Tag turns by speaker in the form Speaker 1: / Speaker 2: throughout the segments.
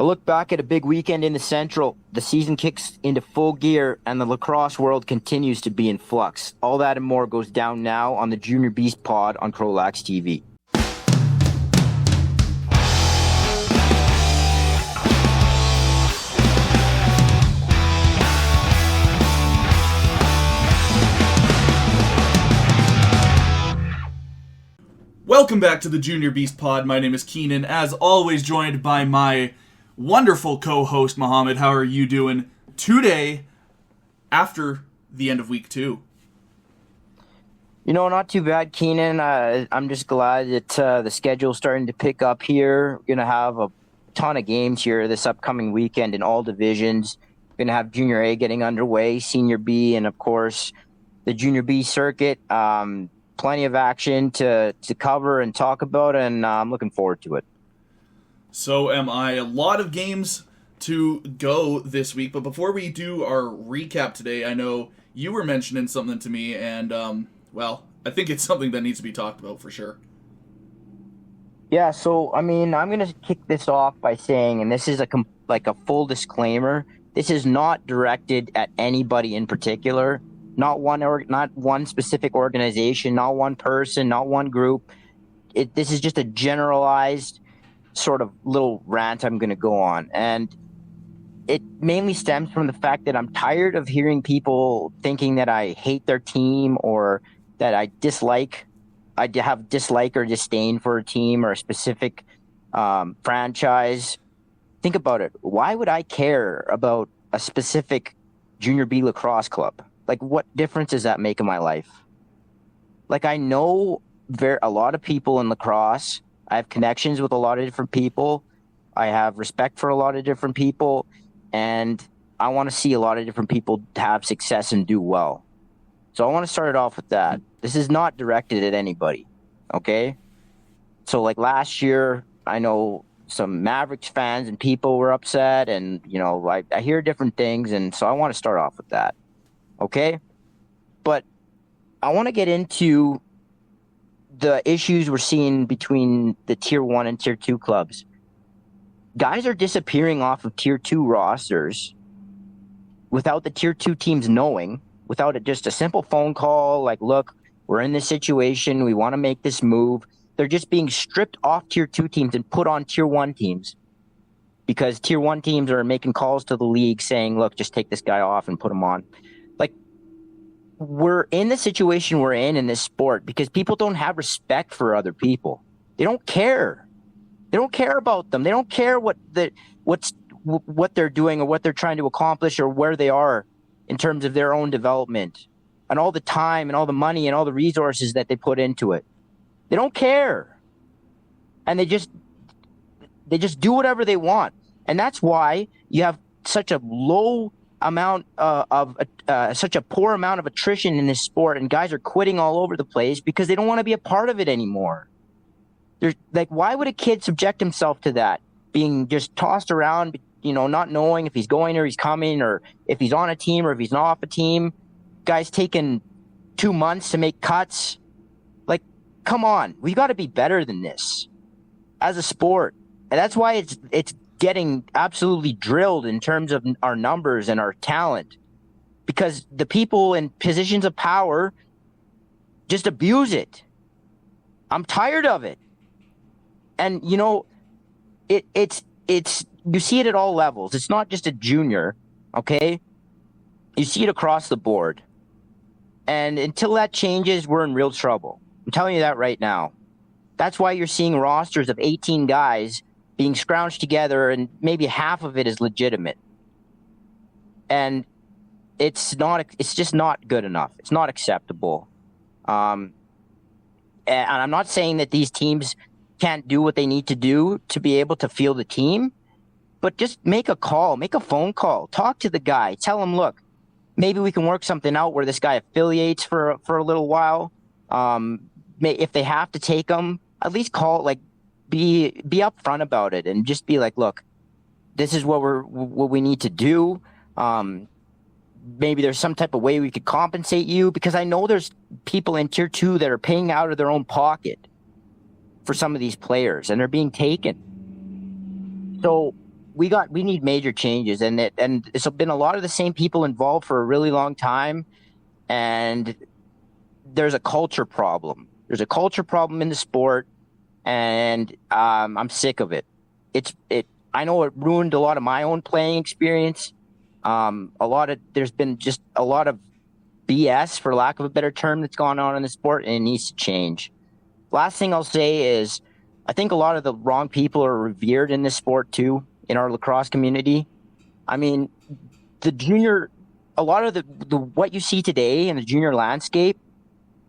Speaker 1: A look back at a big weekend in the Central. The season kicks into full gear, and the lacrosse world continues to be in flux. All that and more goes down now on the Junior Beast pod on CROW LAX TV.
Speaker 2: Welcome back to the Junior Beast pod. My name is Keenan, as always joined by my wonderful co-host Muhammad. How are you doing today after the end of week 2?
Speaker 1: You know, not too bad, Keenan. I'm just glad that the schedule's starting to pick up here. We're going to have a ton of games here this upcoming weekend in all divisions. We're going to have Junior A getting underway, Senior B, and of course the Junior B circuit. Plenty of action to cover and talk about, and I'm looking forward to it.
Speaker 2: So am I. A lot of games to go this week, but before we do our recap today, I know you were mentioning something to me, and, well, I think it's something that needs to be talked about for sure.
Speaker 1: Yeah, so, I mean, I'm going to kick this off by saying, and this is a full disclaimer, this is not directed at anybody in particular. Not one specific organization, not one person, not one group. This is just a generalized sort of little rant I'm going to go on. And it mainly stems from the fact that I'm tired of hearing people thinking that I hate their team or that I have dislike or disdain for a team or a specific franchise. Think about it. Why would I care about a specific Junior B lacrosse club? Like, what difference does that make in my life? Like, I know a lot of people in lacrosse. I have connections with a lot of different people. I have respect for a lot of different people. And I want to see a lot of different people have success and do well. So I want to start it off with that. This is not directed at anybody, okay? So, like, last year, I know some Mavericks fans and people were upset. And, you know, I hear different things. And so I want to start off with that. Okay, but I want to get into the issues we're seeing between the Tier 1 and Tier 2 clubs. Guys are disappearing off of Tier 2 rosters without the Tier 2 teams knowing, without just a simple phone call like, look, we're in this situation, we want to make this move. They're just being stripped off Tier 2 teams and put on Tier 1 teams because Tier 1 teams are making calls to the league saying, look, just take this guy off and put him on. We're in the situation we're in this sport because people don't have respect for other people. They don't care. They don't care about them. They don't care what they're doing or what they're trying to accomplish or where they are in terms of their own development and all the time and all the money and all the resources that they put into it. They don't care. And they just do whatever they want. And that's why you have such a low amount such a poor amount of attrition in this sport, and guys are quitting all over the place because they don't want to be a part of it anymore. There's like, why would a kid subject himself to that, being just tossed around, you know, not knowing if he's going or he's coming or if he's on a team or if he's not off a team? Guys taking 2 months to make cuts. Like, come on, we got to be better than this as a sport, and that's why it's getting absolutely drilled in terms of our numbers and our talent, because the people in positions of power just abuse it. I'm tired of it. And, you know, it's you see it at all levels. It's not just a junior, okay? You see it across the board. And until that changes, we're in real trouble. I'm telling you that right now. That's why you're seeing rosters of 18 guys being scrounged together, and maybe half of it is legitimate. And it's just not good enough. It's not acceptable. And I'm not saying that these teams can't do what they need to do to be able to field the team, but just make a call, make a phone call, talk to the guy, tell him, look, maybe we can work something out where this guy affiliates for a little while. If they have to take him, at least call, like, be upfront about it and just be like, look, this is what we need to do. Maybe there's some type of way we could compensate you, because I know there's people in Tier 2 that are paying out of their own pocket for some of these players, and they're being taken. So we need major changes, and it's been a lot of the same people involved for a really long time, and there's a culture problem. There's a culture problem in the sport, and I'm sick of it. I know it ruined a lot of my own playing experience. There's been just a lot of BS, for lack of a better term, that's gone on in the sport, and it needs to change. Last thing I'll say is, I think a lot of the wrong people are revered in this sport too, in our lacrosse community. I mean, a lot of the what you see today in the junior landscape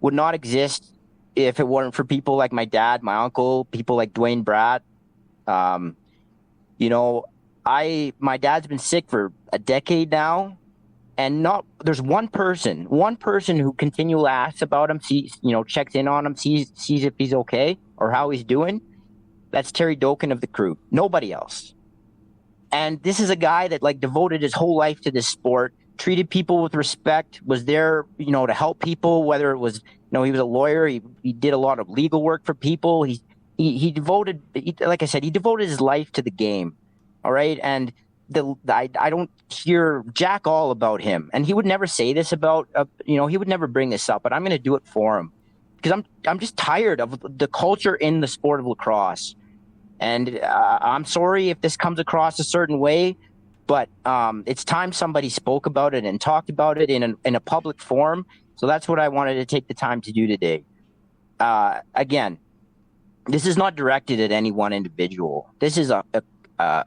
Speaker 1: would not exist if it weren't for people like my dad, my uncle, people like Dwayne Bratt. My dad's been sick for a decade now, and there's one person who continually asks about him, checks in on him, sees if he's okay or how he's doing. That's Terry Doken of the CROW. Nobody else. And this is a guy that devoted his whole life to this sport, treated people with respect, was there, to help people, whether it was, he was a lawyer. He did a lot of legal work for people. He devoted his life to the game. All right. And I don't hear jack all about him. And he would never say this about, he would never bring this up, but I'm going to do it for him because I'm just tired of the culture in the sport of lacrosse. And I'm sorry if this comes across a certain way, but it's time somebody spoke about it and talked about it in a public forum. So that's what I wanted to take the time to do today. Again, this is not directed at any one individual. This is a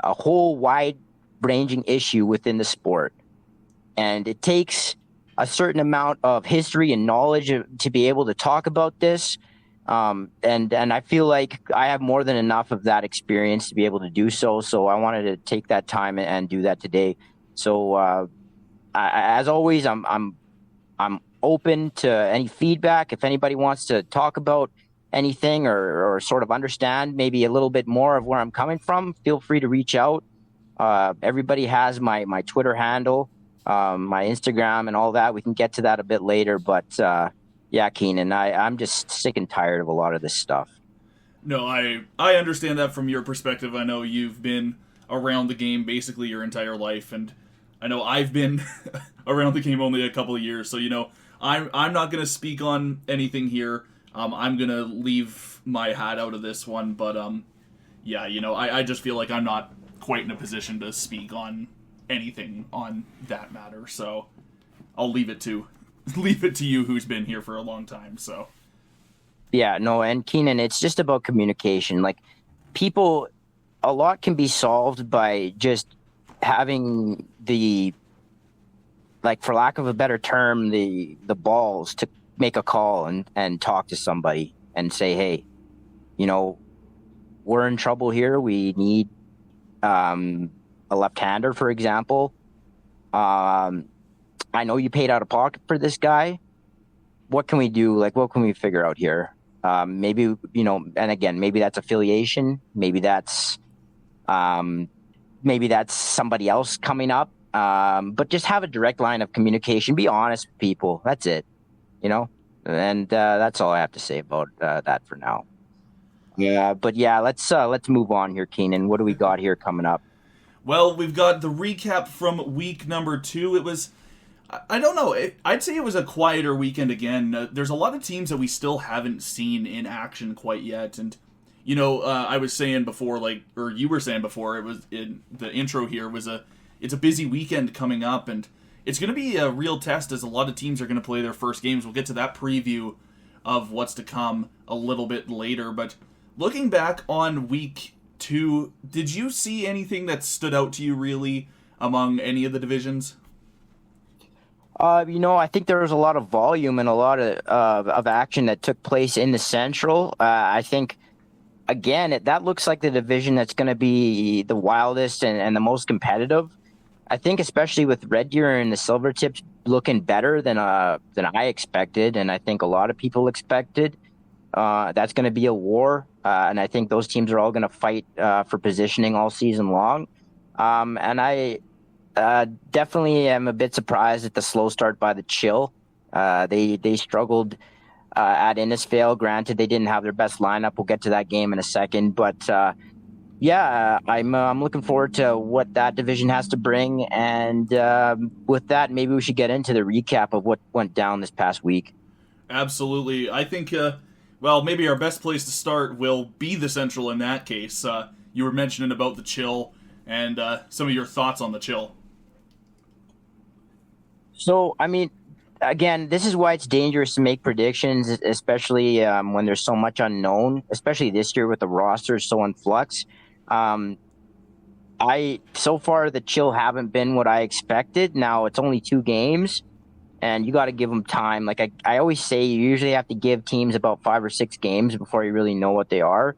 Speaker 1: whole wide-ranging issue within the sport. And it takes a certain amount of history and knowledge to be able to talk about this. And I feel like I have more than enough of that experience to be able to do so. So I wanted to take that time and do that today. So as always, I'm open to any feedback. If anybody wants to talk about anything or sort of understand maybe a little bit more of where I'm coming from, feel free to reach out. Everybody has my Twitter handle, my Instagram and all that. We can get to that a bit later, but yeah, Keenen, I'm just sick and tired of a lot of this stuff.
Speaker 2: No, I understand that from your perspective. I know you've been around the game basically your entire life, and I know I've been around the game only a couple of years, so I'm not going to speak on anything here. I'm going to leave my hat out of this one, but yeah, I just feel like I'm not quite in a position to speak on anything on that matter, so I'll leave it to you, who's been here for a long time. So
Speaker 1: yeah, no, and Keenen, it's just about communication. A lot can be solved by just having for lack of a better term, the balls to make a call and talk to somebody and say, hey, we're in trouble here. We need a left-hander, for example. I know you paid out of pocket for this guy. What can we do? What can we figure out here? Maybe, and again, maybe that's affiliation. Maybe that's somebody else coming up. But just have a direct line of communication. Be honest with people. That's it, and that's all I have to say about that for now. Yeah, but yeah, let's move on here, Keenen. What do we got here coming up?
Speaker 2: Well, we've got the recap from week number 2. It was, I don't know, I'd say it was a quieter weekend again. There's a lot of teams that we still haven't seen in action quite yet. And, I was saying before, or you were saying before, it was in the intro here, it's a busy weekend coming up. And it's going to be a real test as a lot of teams are going to play their first games. We'll get to that preview of what's to come a little bit later. But looking back on week 2, did you see anything that stood out to you really among any of the divisions?
Speaker 1: I think there was a lot of volume and a lot of action that took place in the Central. I think, again, that looks like the division that's going to be the wildest and the most competitive. I think especially with Red Deer and the Silvertips looking better than I expected, and I think a lot of people expected. That's going to be a war, and I think those teams are all going to fight for positioning all season long. And I definitely am a bit surprised at the slow start by the Chill. They struggled at Innisfail. Granted, they didn't have their best lineup. We'll get to that game in a second, but Yeah, I'm looking forward to what that division has to bring, and with that, maybe we should get into the recap of what went down this past week.
Speaker 2: Absolutely. I think, well, maybe our best place to start will be the Central in that case. You were mentioning about the chill and some of your thoughts on the chill.
Speaker 1: So, I mean, again, this is why it's dangerous to make predictions, especially when there's so much unknown, especially this year with the roster so in flux. Um, I so far the chill haven't been what I expected. Now it's only 2 games, and you got to give them time. Like I always say, you usually have to give teams about 5 or 6 games before you really know what they are.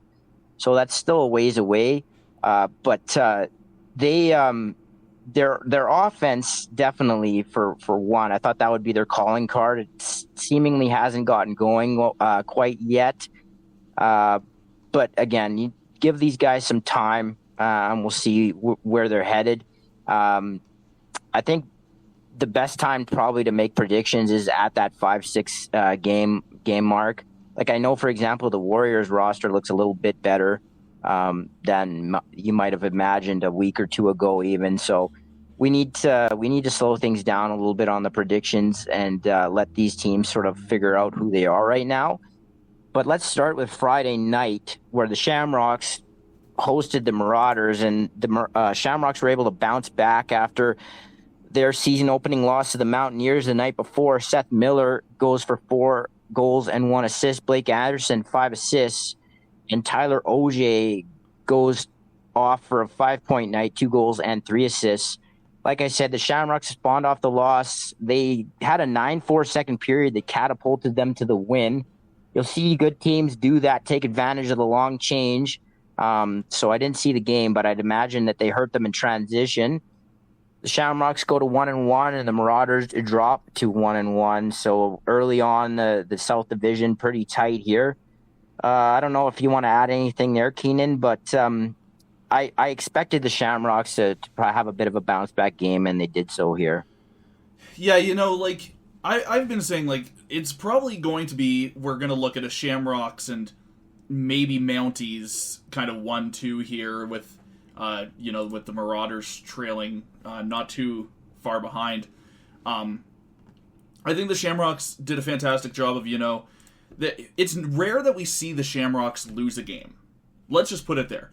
Speaker 1: So that's still a ways away. But they their offense definitely for one, I thought that would be their calling card. It seemingly hasn't gotten going quite yet. Uh, but again, you give these guys some time, and we'll see where they're headed. I think the best time probably to make predictions is at that 5-6 game mark. Like I know, for example, the Warriors roster looks a little bit better than you might have imagined a week or two ago, even. So we need to slow things down a little bit on the predictions and let these teams sort of figure out who they are right now. But let's start with Friday night, where the Shamrocks hosted the Marauders, and the Shamrocks were able to bounce back after their season opening loss to the Mountaineers the night before. Seth Miller goes for 4 goals and 1 assist. Blake Anderson, 5 assists. And Tyler Auger goes off for a 5-point night, 2 goals and 3 assists. Like I said, the Shamrocks spawned off the loss. They had a 9-4 second period that catapulted them to the win. You'll see good teams do that, take advantage of the long change. So I didn't see the game, but I'd imagine that they hurt them in transition. The Shamrocks go to 1-1, and the Marauders drop to 1-1. So early on, the South Division pretty tight here. I don't know if you want to add anything there, Keenan, but I expected the Shamrocks to have a bit of a bounce back game, and they did so here.
Speaker 2: Yeah, like I've been saying, like it's probably going to be we're going to look at a Shamrocks and maybe Mounties kind of 1-2 here with with the Marauders trailing not too far behind. I think the Shamrocks did a fantastic job of it's rare that we see the Shamrocks lose a game. Let's just put it there.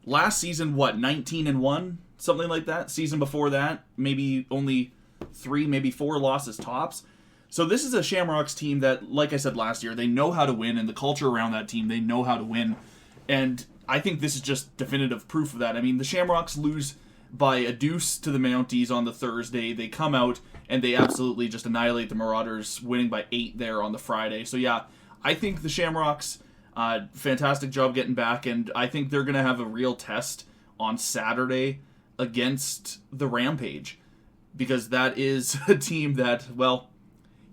Speaker 2: Last season, 19-1, something like that. Season before that, maybe only 3, maybe 4 losses tops. So this is a Shamrocks team that, like I said last year, they know how to win, and the culture around that team, they know how to win. And I think this is just definitive proof of that. I mean, the Shamrocks lose by a deuce to the Mounties on the Thursday. They come out and they absolutely just annihilate the Marauders, winning by 8 there on the Friday. So yeah, I think the Shamrocks, fantastic job getting back, and I think they're going to have a real test on Saturday against the Rampage, because that is a team that, well,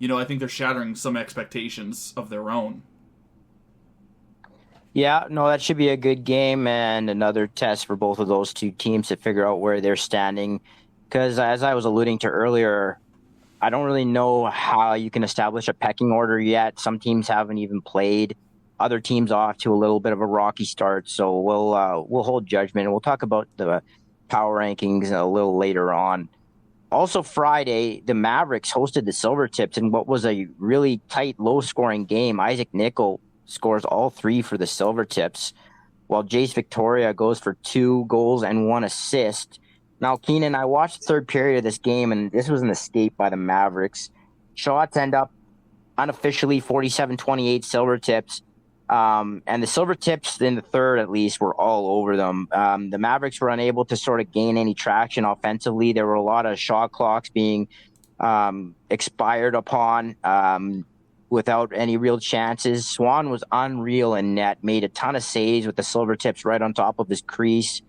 Speaker 2: I think they're shattering some expectations of their own.
Speaker 1: Yeah, no, that should be a good game and another test for both of those two teams to figure out where they're standing. Because as I was alluding to earlier, I don't really know how you can establish a pecking order yet. Some teams haven't even played. Other teams off to a little bit of a rocky start. So we'll hold judgment, and we'll talk about the power rankings a little later on. Also Friday, the Mavericks hosted the Silvertips in what was a really tight, low-scoring game. Isaac Nickel scores all 3 for the Silvertips, while Jace Victoria goes for 2 goals and 1 assist. Now, Keenan, I watched the third period of this game, and this was an escape by the Mavericks. Shots end up unofficially 47-28 Silvertips. And the Silvertips in the third, at least, were all over them. The Mavericks were unable to sort of gain any traction offensively. There were a lot of shot clocks being expired upon without any real chances. Swan was unreal in net, made a ton of saves with the Silvertips right on top of his crease.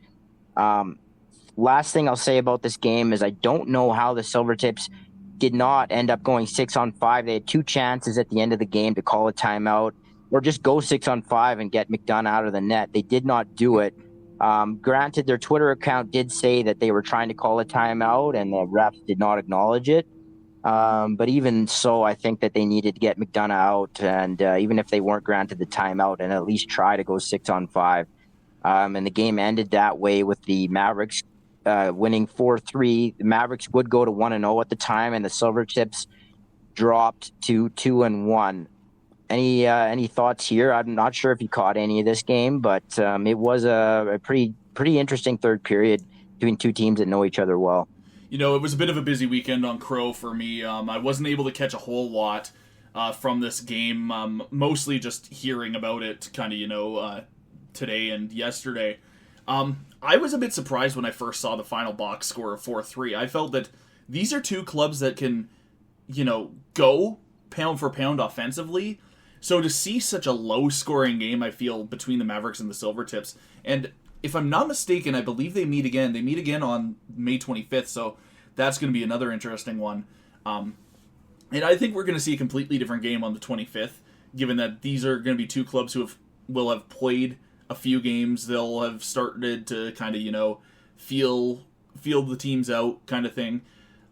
Speaker 1: Last thing I'll say about this game is I don't know how the Silvertips did not end up going 6-on-5. They had 2 chances at the end of the game to call a timeout or just go 6-on-5 and get McDonough out of the net. They did not do it. Granted, their Twitter account did say that they were trying to call a timeout and the refs did not acknowledge it. But even so, I think that they needed to get McDonough out, and even if they weren't granted the timeout, and at least try to go 6-on-5. And the game ended that way with the Mavericks winning 4-3. The Mavericks would go to 1-0 at the time, and the Silvertips dropped to 2-1. Any thoughts here? I'm not sure if you caught any of this game, but it was a pretty interesting third period between two teams that know each other well.
Speaker 2: It was a bit of a busy weekend on CROW for me. I wasn't able to catch a whole lot from this game, mostly just hearing about it kind of, today and yesterday. I was a bit surprised when I first saw the final box score of 4-3. I felt that these are two clubs that can, go pound for pound offensively. So to see such a low-scoring game, I feel, between the Mavericks and the Silvertips, and if I'm not mistaken, I believe they meet again. They meet again on May 25th, so that's going to be another interesting one. And I think we're going to see a completely different game on the 25th, given that these are going to be two clubs who will have played a few games. They'll have started to kind of, feel the teams out kind of thing.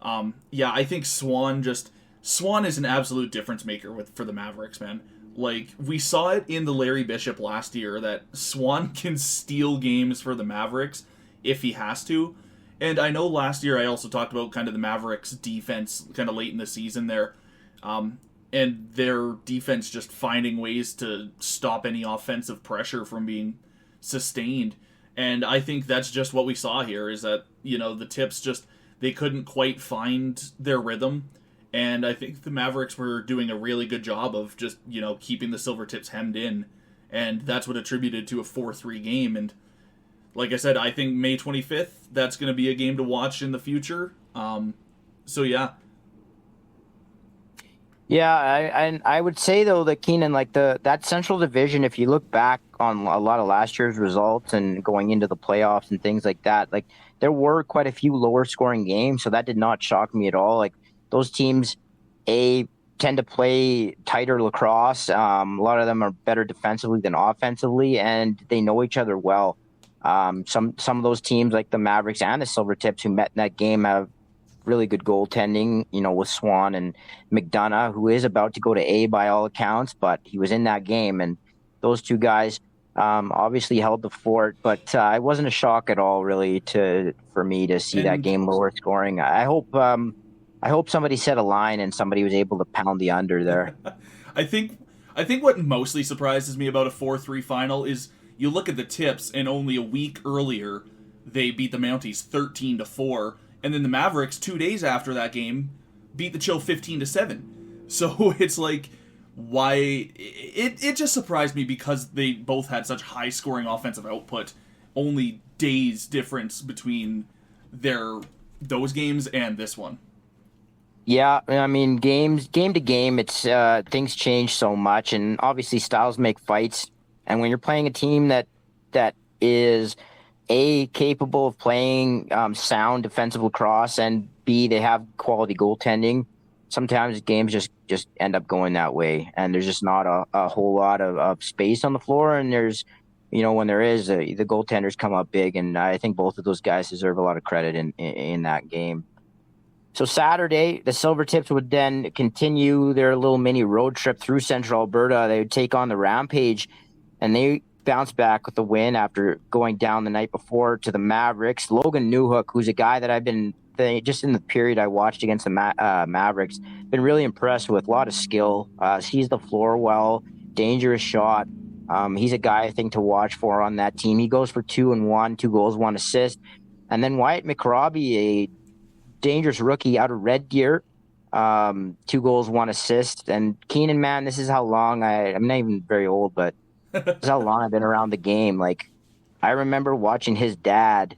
Speaker 2: I think Swan is an absolute difference maker for the Mavericks, man. Like, we saw it in the Larry Bishop last year that Swan can steal games for the Mavericks if he has to. And I know last year I also talked about kind of the Mavericks' defense kind of late in the season there. And their defense just finding ways to stop any offensive pressure from being sustained. And I think that's just what we saw here, is that, the Tips they couldn't quite find their rhythm. And I think the Mavericks were doing a really good job of just, keeping the Silvertips hemmed in. And that's what attributed to a 4-3 game. And like I said, I think May 25th, that's going to be a game to watch in the future. Yeah.
Speaker 1: Yeah, I would say, though, that Keenen, that Central Division, if you look back on a lot of last year's results and going into the playoffs and things like that, there were quite a few lower scoring games, so that did not shock me at all. Those teams, tend to play tighter lacrosse. A lot of them are better defensively than offensively, and they know each other well. Some of those teams, like the Mavericks and the Silvertips, who met in that game, have really good goaltending, with Swan and McDonough, who is about to go to A by all accounts, but he was in that game, and those two guys obviously held the fort. But it wasn't a shock at all, really, for me to see that game lower scoring. I hope somebody set a line and somebody was able to pound the under there.
Speaker 2: I think what mostly surprises me about a 4-3 final is you look at the Tips, and only a week earlier they beat the Mounties 13-4, and then the Mavericks 2 days after that game beat the Chill 15-7. So it's like, why? It just surprised me because they both had such high scoring offensive output. Only days difference between those games and this one.
Speaker 1: Yeah, I mean, game to game, it's things change so much, and obviously styles make fights. And when you're playing a team that is capable of playing sound defensive lacrosse, and B, they have quality goaltending, sometimes games just end up going that way, and there's just not a whole lot of space on the floor. And there's, when there is, the goaltenders come up big, and I think both of those guys deserve a lot of credit in that game. So Saturday, the Silvertips would then continue their little mini road trip through Central Alberta. They would take on the Rampage, and they bounced back with the win after going down the night before to the Mavericks. Logan Newhook, who's a guy that I've been, just in the period I watched against the Mavericks, been really impressed with. A lot of skill. Sees the floor well, dangerous shot. He's a guy I think to watch for on that team. He goes for 2-1, 2 goals, 1 assist. And then Wyatt McRobbie, a dangerous rookie out of Red Deer, 2 goals, 1 assist. And Keenen, man, this is how long I'm not even very old, but this is how long I've been around the game. I remember watching his dad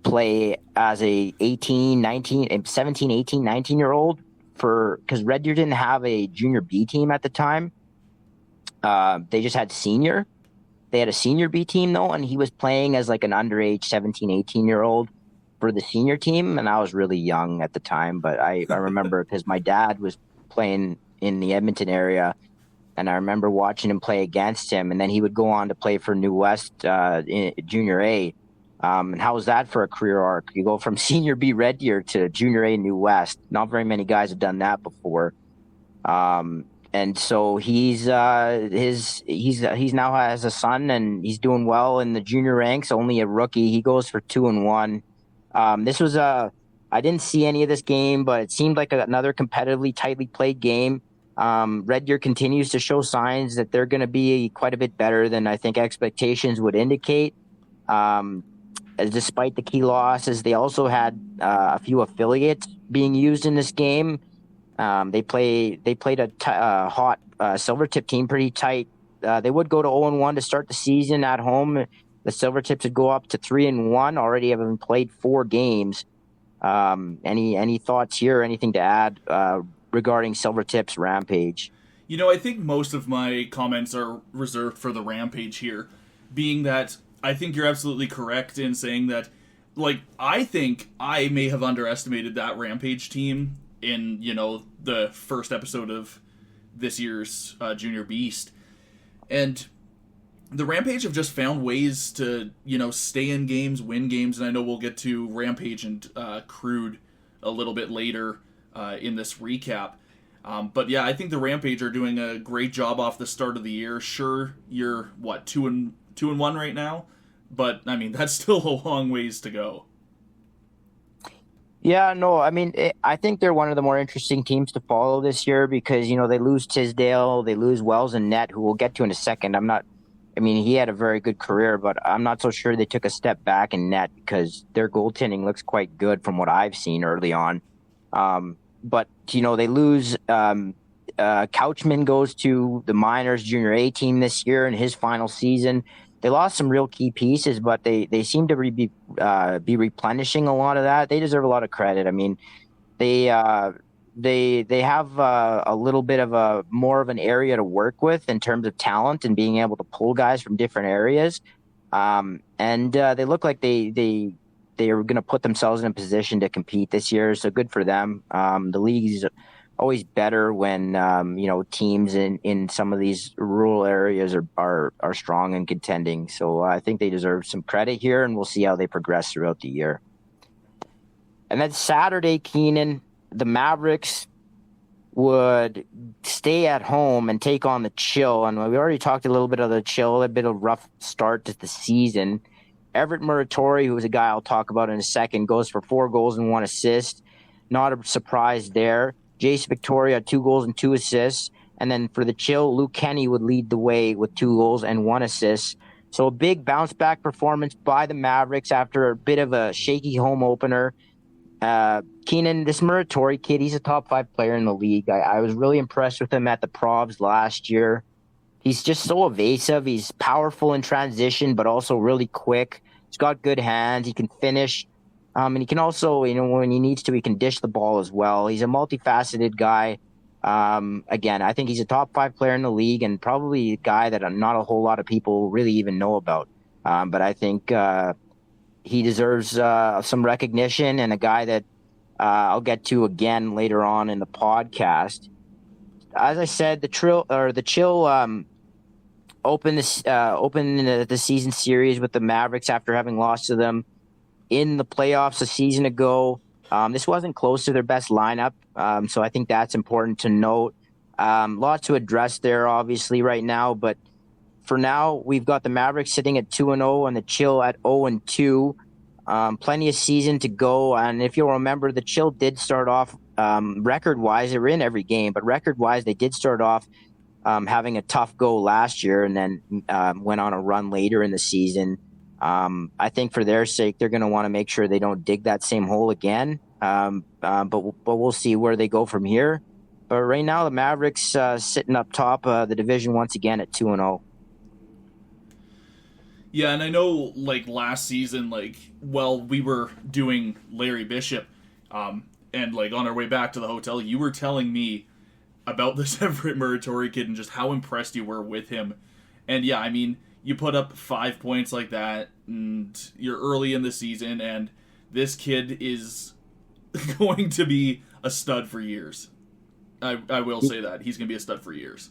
Speaker 1: play as a 17, 18, 19-year-old because Red Deer didn't have a junior B team at the time. They just had senior. They had a senior B team, though, and he was playing as an underage 17, 18-year-old for the senior team, and I was really young at the time, but I remember because my dad was playing in the Edmonton area, and I remember watching him play against him, and then he would go on to play for New West in Junior A. And how was that for a career arc? You go from Senior B Red Deer to Junior A New West. Not very many guys have done that before. and so he's now has a son, and he's doing well in the junior ranks. Only a rookie. He goes for 2-1. This was I didn't see any of this game, but it seemed like another competitively, tightly played game. Red Deer continues to show signs that they're going to be quite a bit better than I think expectations would indicate. Despite the key losses, they also had a few affiliates being used in this game. They played a hot Silvertip team pretty tight. They would go to 0-1 to start the season at home. The Silvertips would go up to 3-1, already having played 4 games. Any thoughts here? Anything to add regarding Silvertips Rampage?
Speaker 2: I think most of my comments are reserved for the Rampage here, being that I think you're absolutely correct in saying that, I think I may have underestimated that Rampage team in, the first episode of this year's Junior Beast. And the Rampage have just found ways to, stay in games, win games, and I know we'll get to Rampage and Crude a little bit later in this recap. But yeah, I think the Rampage are doing a great job off the start of the year. Sure, you're, 2-1 right now? But, I mean, that's still a long ways to go.
Speaker 1: Yeah, no, I mean, I think they're one of the more interesting teams to follow this year because, they lose Tisdale, they lose Wells and Net, who we'll get to in a second. He had a very good career, but I'm not so sure they took a step back in Net because their goaltending looks quite good from what I've seen early on. But, they lose, Couchman goes to the Miners Junior A team this year in his final season. They lost some real key pieces, but they seem to be replenishing a lot of that. They deserve a lot of credit. I mean, they have a little bit of more of an area to work with in terms of talent and being able to pull guys from different areas. And they look like they are going to put themselves in a position to compete this year. So good for them. The league is always better when teams in some of these rural areas are strong and contending. So I think they deserve some credit here, and we'll see how they progress throughout the year. And then Saturday, Keenen, the Mavericks would stay at home and take on the Chill. And we already talked a little bit of the Chill, a bit of a rough start to the season. Everett Muratori, who is a guy I'll talk about in a second, goes for 4 goals and 1 assist. Not a surprise there. Jace Victoria, 2 goals and 2 assists. And then for the Chill, Luke Kenny would lead the way with 2 goals and 1 assist. So a big bounce-back performance by the Mavericks after a bit of a shaky home opener. Keenen, this Muratori kid, he's a top 5 player in the league. I was really impressed with him at the Provs last year. He's just so evasive. He's powerful in transition, but also really quick. He's got good hands. He can finish. And he can also, when he needs to, he can dish the ball as well. He's a multifaceted guy. Again, I think he's a top 5 player in the league and probably a guy that not a whole lot of people really even know about. But I think he deserves some recognition, and a guy that I'll get to again later on in the podcast. As I said, the Chill opened the season series with the Mavericks after having lost to them in the playoffs a season ago. This wasn't close to their best lineup, so I think that's important to note. Lots to address there, obviously, right now, but for now, we've got the Mavericks sitting at 2-0 and the Chill at 0-2. Plenty of season to go, and if you'll remember, the Chill did start off record-wise. They were in every game, but record-wise, they did start off having a tough go last year and then went on a run later in the season. I think for their sake, they're going to want to make sure they don't dig that same hole again. But we'll see where they go from here. But right now, the Mavericks sitting up top the division once again at 2-0.
Speaker 2: Yeah, and I know, last season, we were doing Larry Bishop, and, on our way back to the hotel, you were telling me about this Everett Muratori kid and just how impressed you were with him. And, yeah, I mean, you put up 5 points like that, and you're early in the season, and this kid is going to be a stud for years. I will say that. He's going to be a stud for years.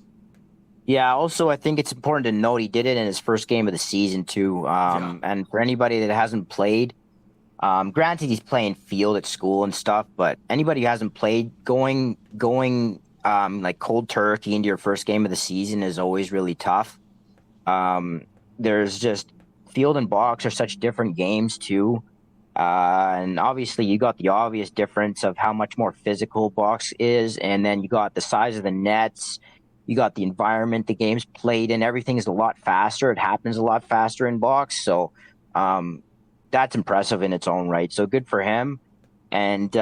Speaker 1: Yeah, also, I think it's important to note he did it in his first game of the season, too. And for anybody that hasn't played, granted he's playing field at school and stuff, but anybody who hasn't played, going Like cold turkey into your first game of the season is always really tough. There's just field and box are such different games too. And obviously you got the obvious difference of how much more physical box is, and then you got the size of the nets, you got the environment the game's played in. Everything is a lot faster. It happens a lot faster in box. So that's impressive in its own right. So good for him. And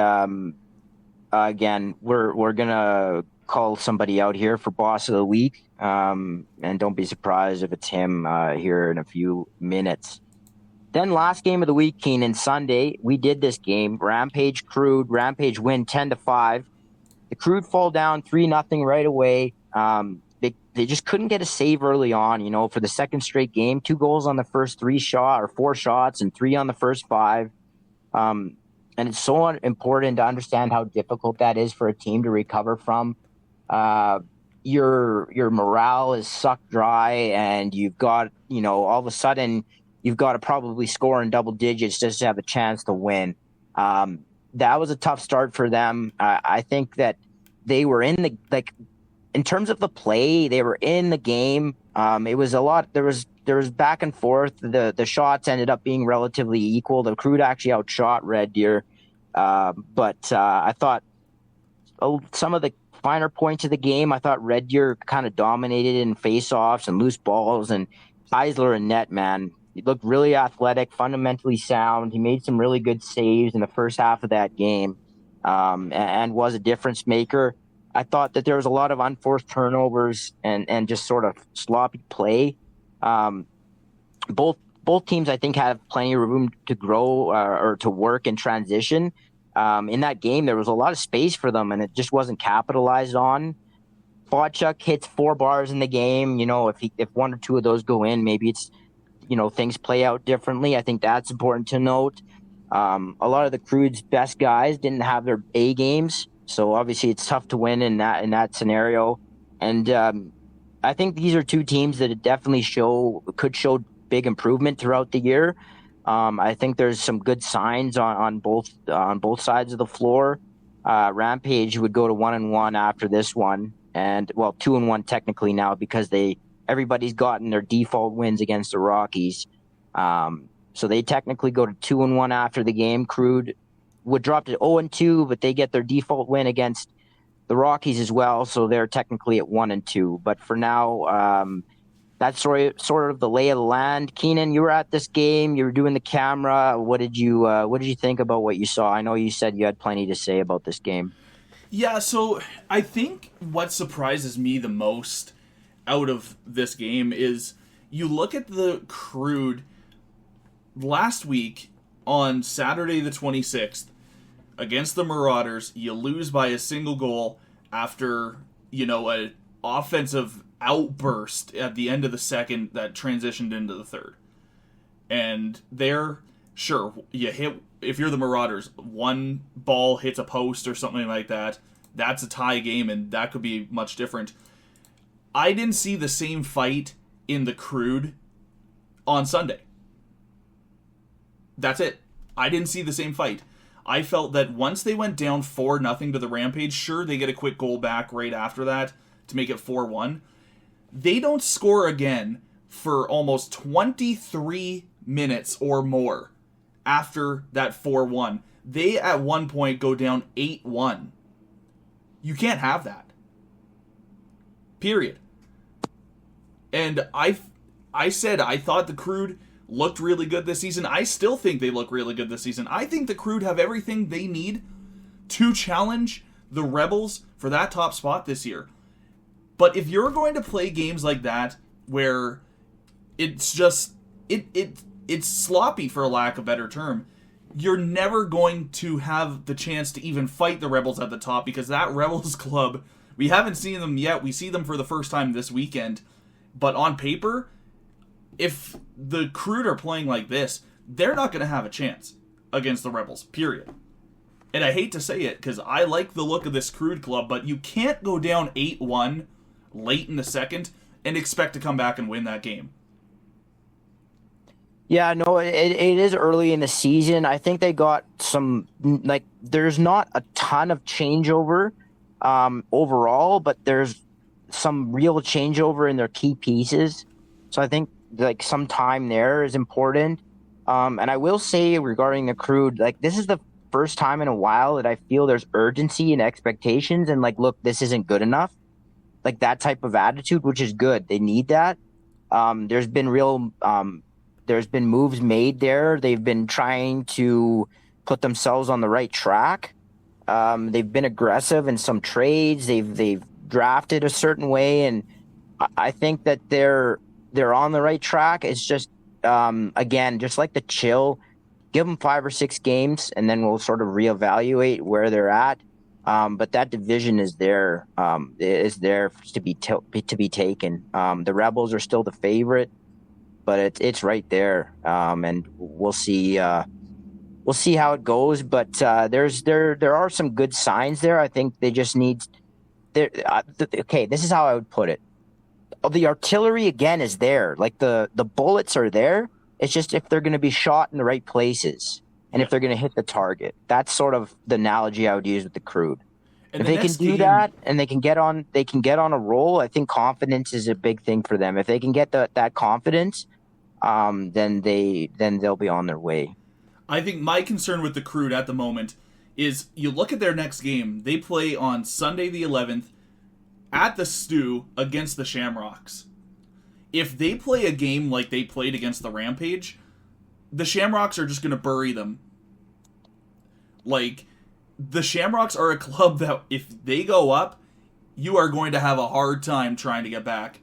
Speaker 1: again, we're gonna call somebody out here for boss of the week. And don't be surprised if it's him here in a few minutes. Then last game of the week, Keenen, Sunday, we did this game. Rampage Crude. Rampage win 10-5. The Crude fall down 3-0 right away. They just couldn't get a save early on, for the second straight game. 2 goals on the first 4 shots and 3 on the first 5. And it's so important to understand how difficult that is for a team to recover from. Your morale is sucked dry, and you've got, all of a sudden you've got to probably score in double digits just to have a chance to win. That was a tough start for them. I think that they were in in terms of the play, they were in the game. It was a lot. There was back and forth. The shots ended up being relatively equal. The Crude actually outshot Red Deer. But I thought some of the finer points of the game, I thought Red Deer kind of dominated in face-offs and loose balls, and Eisler and net, man. He looked really athletic, fundamentally sound. He made some really good saves in the first half of that game, and was a difference maker. I thought that there was a lot of unforced turnovers and just sort of sloppy play. Both teams, I think, have plenty of room to grow or to work in transition. In that game, there was a lot of space for them, and it just wasn't capitalized on. Botchuk hits 4 bars in the game. If 1 or 2 of those go in, maybe it's things play out differently. I think that's important to note. A lot of the Crude's best guys didn't have their A games, so obviously it's tough to win in that scenario. And I think these are 2 teams that definitely could show big improvement throughout the year. I think there's some good signs on both sides of the floor. Rampage would go to 1-1 after this one, and 2-1 technically now because everybody's gotten their default wins against the Rockies. So they technically go to 2-1 after the game. Crude would drop to 0-2, but they get their default win against the Rockies as well. So they're technically at 1-2. But for now, that's sort of the lay of the land. Keenen, you were at this game. You were doing the camera. What did you think about what you saw? I know you said you had plenty to say about this game.
Speaker 2: Yeah, so I think what surprises me the most out of this game is you look at the Crude last week on Saturday the 26th against the Marauders. You lose by a single goal after an offensive outburst at the end of the second that transitioned into the third. And you hit, if you're the Marauders, 1 ball hits a post or something like that, that's a tie game, and that could be much different. I didn't see the same fight in the Crude on Sunday. That's it. I didn't see the same fight. I felt that once they went down 4-0 to the Rampage, sure, they get a quick goal back right after that to make it 4-1. They don't score again for almost 23 minutes or more after that 4-1. They, at one point, go down 8-1. You can't have that. Period. And I said I thought the Crude looked really good this season. I still think they look really good this season. I think the Crude have everything they need to challenge the Rebels for that top spot this year. But if you're going to play games like that where it's just it's sloppy, for a lack of a better term, you're never going to have the chance to even fight the Rebels at the top, because that Rebels club, we haven't seen them yet. We see them for the first time this weekend. But on paper, if the Crude are playing like this, they're not going to have a chance against the Rebels, period. And I hate to say it, because I like the look of this Crude club, but you can't go down 8-1 late in the second and expect to come back and win that game.
Speaker 1: Yeah, no, it is early in the season. I think they got some, there's not a ton of changeover overall, but there's some real changeover in their key pieces. So I think like some time there is important. And I will say regarding the Crude, like this is the first time in a while that I feel there's urgency and expectations and like, look, this isn't good enough. Like that type of attitude, which is good. They need that. There's been there's been moves made there. They've been trying to put themselves on the right track. They've been aggressive in some trades. They've drafted a certain way, and I think that they're on the right track. It's just again, just like the chill, give them 5 or 6 games, and then we'll sort of reevaluate where they're at. But that division is there to be taken. The Rebels are still the favorite, but it's right there, and we'll see. We'll see how it goes. But there are some good signs there. I think they just need. Okay, this is how I would put it. The artillery again is there. Like the bullets are there. It's just if they're going to be shot in the right places and if they're going to hit the target. That's sort of the analogy I would use with the Crude.
Speaker 2: And
Speaker 1: if they can do that and they can get on a roll, I think confidence is a big thing for them. If they can get that confidence, then they'll be on their way.
Speaker 2: I think my concern with the Crude at the moment is you look at their next game. They play on Sunday the 11th at the Stew against the Shamrocks. If they play a game like they played against the Rampage, the Shamrocks are just going to bury them. Like, the Shamrocks are a club that if they go up, you are going to have a hard time trying to get back.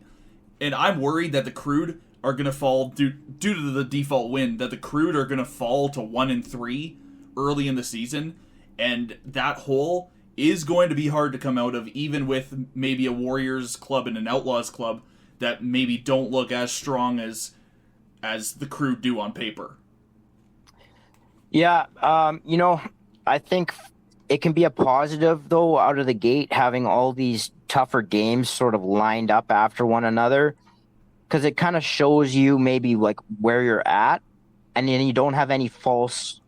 Speaker 2: And I'm worried that the Crude are going to fall due to the default win, that the Crude are going to fall to 1-3 early in the season, and that hole is going to be hard to come out of, even with maybe a Warriors club and an Outlaws club that maybe don't look as strong as the Crude do on paper.
Speaker 1: Yeah, I think it can be a positive, though, out of the gate, having all these tougher games sort of lined up after one another, because it kind of shows you maybe like where you're at, and then you don't have any false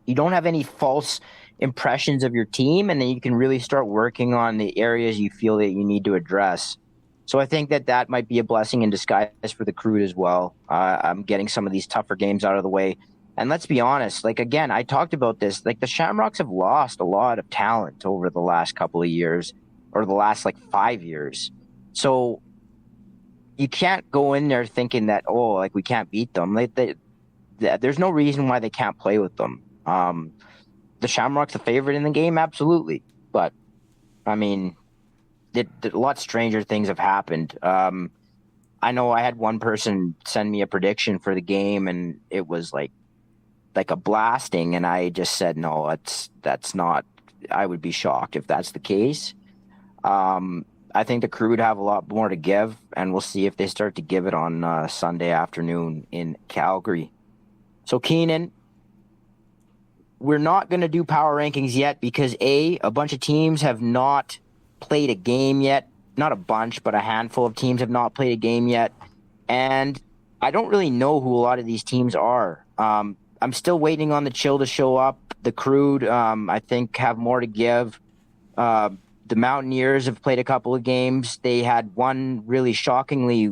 Speaker 1: impressions of your team, and then you can really start working on the areas you feel that you need to address. So I think that might be a blessing in disguise for the Crude as well. I'm getting some of these tougher games out of the way. And let's be honest, like, again, I talked about this, like the Shamrocks have lost a lot of talent over the last couple of years, or the last like 5 years. So you can't go in there thinking that, oh, like we can't beat them. There's no reason why they can't play with them. The Shamrocks the favorite in the game, absolutely. But, I mean, a lot stranger things have happened. I know I had one person send me a prediction for the game, and it was like a blasting, and I just said, no, that's not. I would be shocked if that's the case. I think the Crude have a lot more to give, and we'll see if they start to give it on Sunday afternoon in Calgary. So, Keenen, we're not going to do power rankings yet because a bunch of teams have not played a game yet. Not a bunch, but a handful of teams have not played a game yet. And I don't really know who a lot of these teams are. I'm still waiting on the Chill to show up. The Crude, I think, have more to give. The Mountaineers have played a couple of games. They had one really shockingly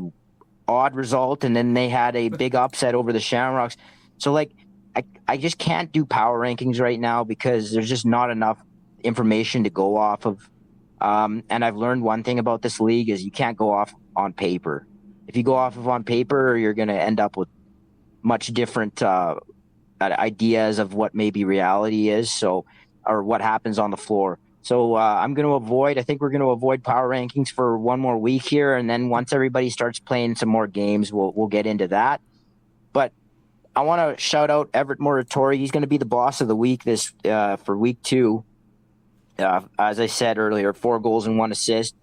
Speaker 1: odd result, and then they had a big upset over the Shamrocks. So, like, I just can't do power rankings right now because there's just not enough information to go off of. And I've learned one thing about this league is you can't go off on paper. If you go off of on paper, you're going to end up with much different ideas of what maybe reality is, or what happens on the floor. So I think we're going to avoid power rankings for one more week here, and then once everybody starts playing some more games, we'll get into that. But I want to shout out Everett Moratori. He's going to be the boss of the week for week 2. As I said earlier, 4 goals and 1 assist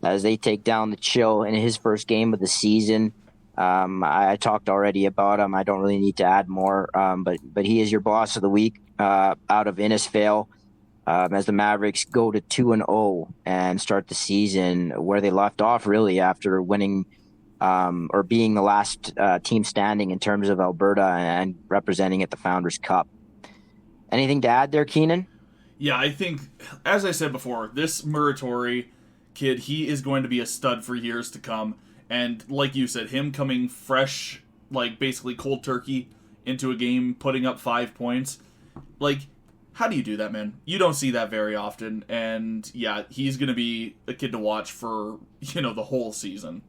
Speaker 1: as they take down the Chill in his first game of the season. I talked already about him. I don't really need to add more. But he is your boss of the week out of Innisfail as the Mavericks go to 2-0 and start the season where they left off, really, after winning or being the last team standing in terms of Alberta and representing at the Founders Cup. Anything to add there, Keenen?
Speaker 2: Yeah, I think, as I said before, this Muratori kid, he is going to be a stud for years to come. And like you said, him coming fresh, like basically cold turkey into a game, putting up 5 points. Like, how do you do that, man? You don't see that very often. And yeah, he's going to be a kid to watch for, the whole season.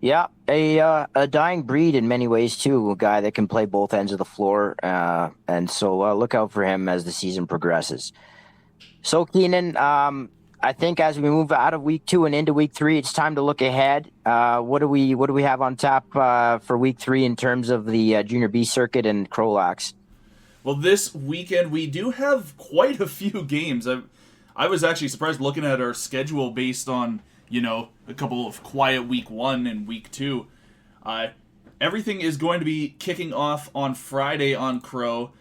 Speaker 1: Yeah, a dying breed in many ways too. A guy that can play both ends of the floor, and so look out for him as the season progresses. So Keenan, I think as we move out of week 2 and into week 3, it's time to look ahead. What do we have on tap for week 3 in terms of the Junior B circuit and CROW LAX?
Speaker 2: Well, this weekend we do have quite a few games. I was actually surprised looking at our schedule based on a couple of quiet week 1 and week 2. Everything is going to be kicking off on Friday on CROW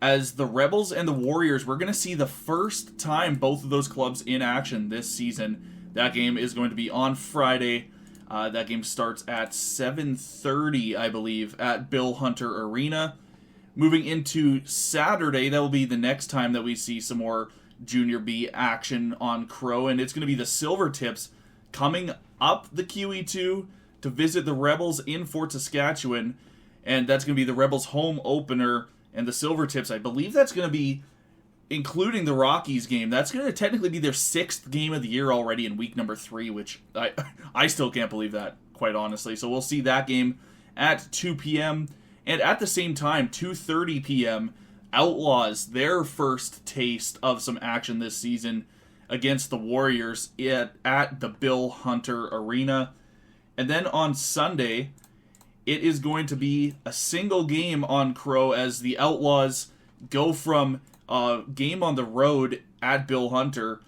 Speaker 2: as the Rebels and the Warriors. We're going to see the first time both of those clubs in action this season. That game is going to be on Friday. That game starts at 7:30, I believe, at Bill Hunter Arena. Moving into Saturday, that will be the next time that we see some more Junior B action on CROW, and it's going to be the Silvertips coming up the QE2 to visit the Rebels in Fort Saskatchewan, and that's going to be the Rebels' home opener, and the Silvertips, I believe that's going to be, including the Rockies game, that's going to technically be their 6th game of the year already in week number 3, which I still can't believe that, quite honestly. So we'll see that game at 2 p.m., and at the same time, 2:30 p.m., Outlaws, their first taste of some action this season against the Warriors at the Bill Hunter Arena. And then on Sunday, it is going to be a single game on CROW as the Outlaws go from a game on the road at Bill Hunter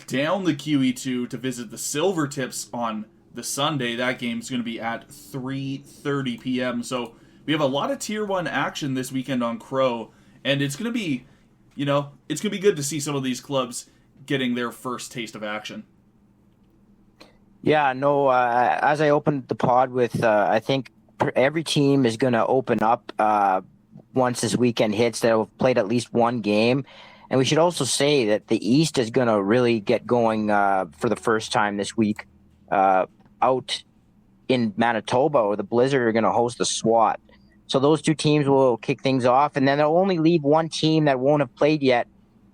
Speaker 2: down the QE2 to visit the Silvertips on the Sunday. That game's going to be at 3:30 p.m. So we have a lot of Tier 1 action this weekend on CROW, and it's going to be, it's going to be good to see some of these clubs getting their first taste of action.
Speaker 1: Yeah, no, as I opened the pod with, I think every team is going to open up once this weekend hits. They'll have played at least one game. And we should also say that the East is going to really get going for the first time this week out in Manitoba, where the Blizzard are going to host the SWAT. So those two teams will kick things off, and then they'll only leave one team that won't have played yet,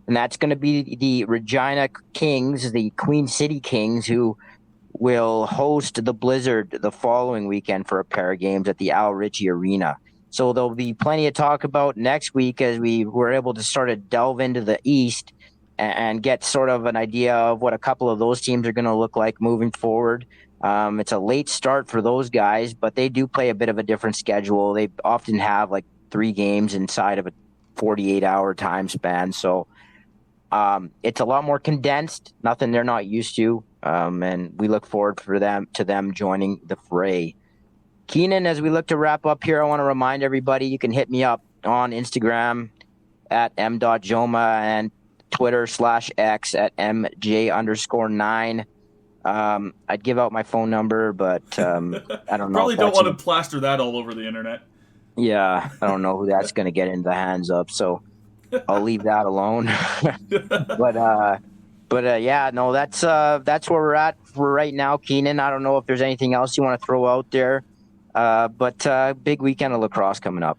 Speaker 1: and that's going to be the Regina Kings, the Queen City Kings, who will host the Blizzard the following weekend for a pair of games at the Al Ritchie Arena. So there'll be plenty to talk about next week as we were able to sort of delve into the East and get sort of an idea of what a couple of those teams are going to look like moving forward. It's a late start for those guys, but they do play a bit of a different schedule. They often have like 3 games inside of a 48-hour time span. So it's a lot more condensed, nothing they're not used to. And we look forward to them joining the fray. Keenan, as we look to wrap up here, I want to remind everybody you can hit me up on Instagram at m.joma and Twitter/X at mj_9. I'd give out my phone number, but I don't know.
Speaker 2: Probably don't want to plaster that all over the internet.
Speaker 1: Yeah, I don't know who that's going to get into the hands of, so I'll leave that alone. But yeah, no, that's where we're at for right now, Keenan. I don't know if there's anything else you want to throw out there, but big weekend of lacrosse coming up.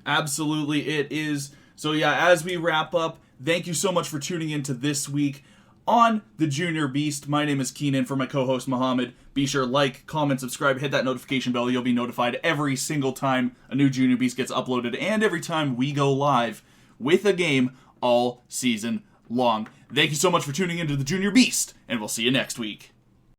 Speaker 2: Absolutely, it is. So yeah, as we wrap up, thank you so much for tuning into this week on the Junior Beast. My name is Keenan, for my co-host Muhammad. Be sure like, comment, subscribe, hit that notification bell. You'll be notified every single time a new Junior Beast gets uploaded and every time we go live with a game all season long. Thank you so much for tuning into the Junior Beast, and we'll see you next week.